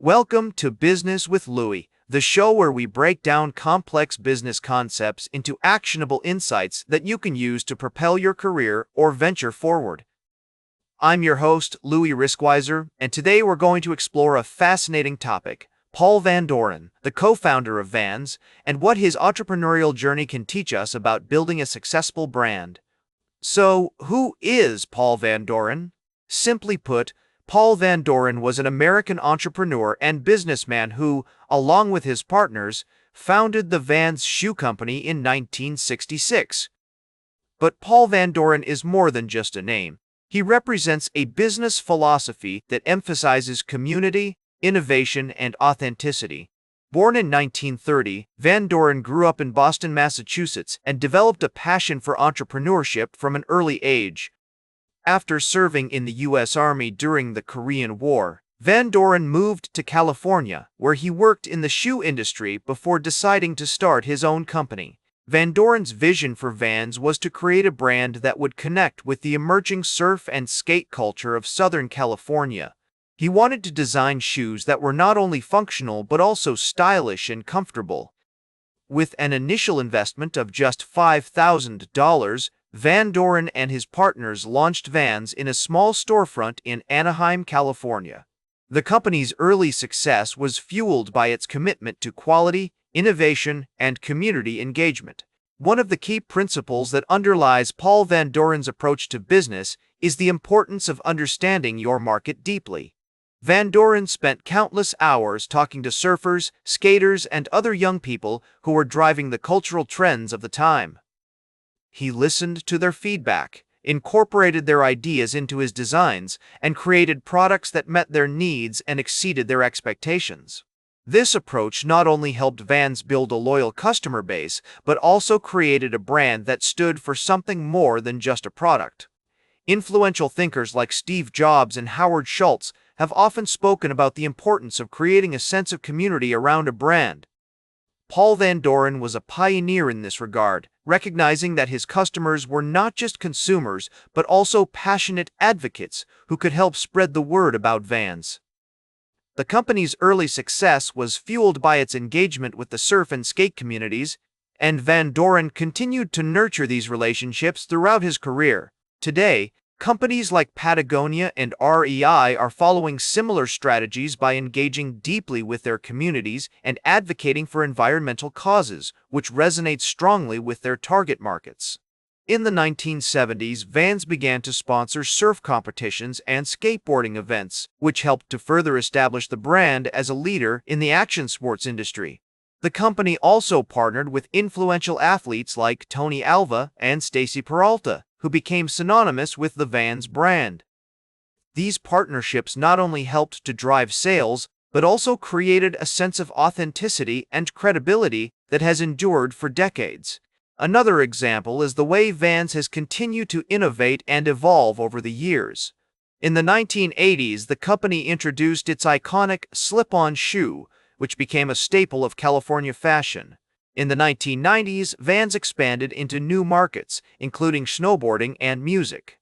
Welcome to Business with Louis, the show where we break down complex business concepts into actionable insights that you can use to propel your career or venture forward. I'm your host, Louis Riskweiser, and today we're going to explore a fascinating topic: Paul Van Doren, the co-founder of Vans, and what his entrepreneurial journey can teach us about building a successful brand. So, who is Paul Van Doren? Simply put, Paul Van Doren was an American entrepreneur and businessman who, along with his partners, founded the Vans Shoe Company in 1966. But Paul Van Doren is more than just a name. He represents a business philosophy that emphasizes community, innovation, and authenticity. Born in 1930, Van Doren grew up in Boston, Massachusetts, and developed a passion for entrepreneurship from an early age. After serving in the U.S. Army during the Korean War, Van Doren moved to California, where he worked in the shoe industry before deciding to start his own company. Van Doren's vision for Vans was to create a brand that would connect with the emerging surf and skate culture of Southern California. He wanted to design shoes that were not only functional but also stylish and comfortable. With an initial investment of just $5,000, Van Doren and his partners launched Vans in a small storefront in Anaheim, California. The company's early success was fueled by its commitment to quality, innovation, and community engagement. One of the key principles that underlies Paul Van Doren's approach to business is the importance of understanding your market deeply. Van Doren spent countless hours talking to surfers, skaters, and other young people who were driving the cultural trends of the time. He listened to their feedback, incorporated their ideas into his designs, and created products that met their needs and exceeded their expectations. This approach not only helped Vans build a loyal customer base, but also created a brand that stood for something more than just a product. Influential thinkers like Steve Jobs and Howard Schultz have often spoken about the importance of creating a sense of community around a brand. Paul Van Doren was a pioneer in this regard, recognizing that his customers were not just consumers but also passionate advocates who could help spread the word about Vans. The company's early success was fueled by its engagement with the surf and skate communities, and Van Doren continued to nurture these relationships throughout his career. Today, companies like Patagonia and REI are following similar strategies by engaging deeply with their communities and advocating for environmental causes, which resonates strongly with their target markets. In the 1970s, Vans began to sponsor surf competitions and skateboarding events, which helped to further establish the brand as a leader in the action sports industry. The company also partnered with influential athletes like Tony Alva and Stacy Peralta, who became synonymous with the Vans brand. These partnerships not only helped to drive sales, but also created a sense of authenticity and credibility that has endured for decades. Another example is the way Vans has continued to innovate and evolve over the years. In the 1980s, the company introduced its iconic slip-on shoe, which became a staple of California fashion. In the 1990s, Vans expanded into new markets, including snowboarding and music.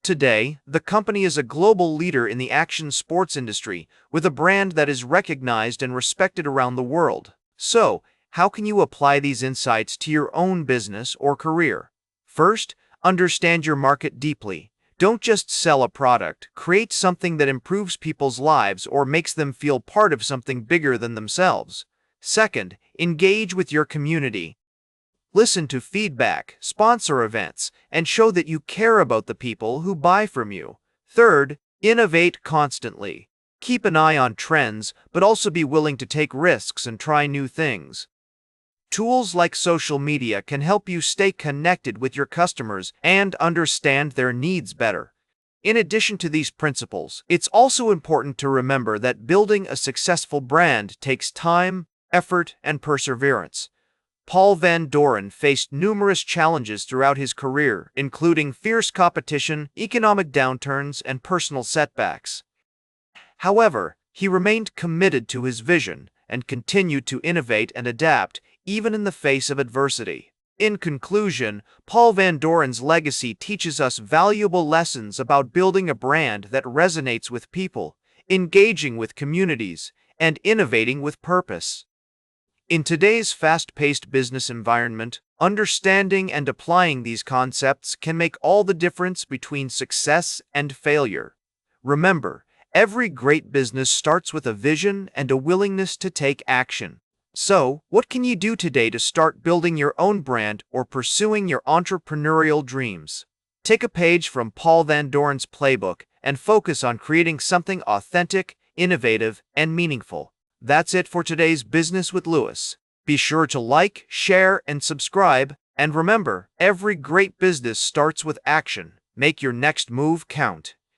Today, the company is a global leader in the action sports industry, with a brand that is recognized and respected around the world. So, how can you apply these insights to your own business or career? First, understand your market deeply. Don't just sell a product, create something that improves people's lives or makes them feel part of something bigger than themselves. Second, engage with your community. Listen to feedback, sponsor events, and show that you care about the people who buy from you. Third, innovate constantly. Keep an eye on trends, but also be willing to take risks and try new things. Tools like social media can help you stay connected with your customers and understand their needs better. In addition to these principles, it's also important to remember that building a successful brand takes time, effort, and perseverance. Paul Van Doren faced numerous challenges throughout his career, including fierce competition, economic downturns, and personal setbacks. However, he remained committed to his vision and continued to innovate and adapt, even in the face of adversity. In conclusion, Paul Van Doren's legacy teaches us valuable lessons about building a brand that resonates with people, engaging with communities, and innovating with purpose. In today's fast-paced business environment, understanding and applying these concepts can make all the difference between success and failure. Remember, every great business starts with a vision and a willingness to take action. So, what can you do today to start building your own brand or pursuing your entrepreneurial dreams? Take a page from Paul Van Doren's playbook and focus on creating something authentic, innovative, and meaningful. That's it for today's Business with Louis. Be sure to like, share, and subscribe. And remember, every great business starts with action. Make your next move count.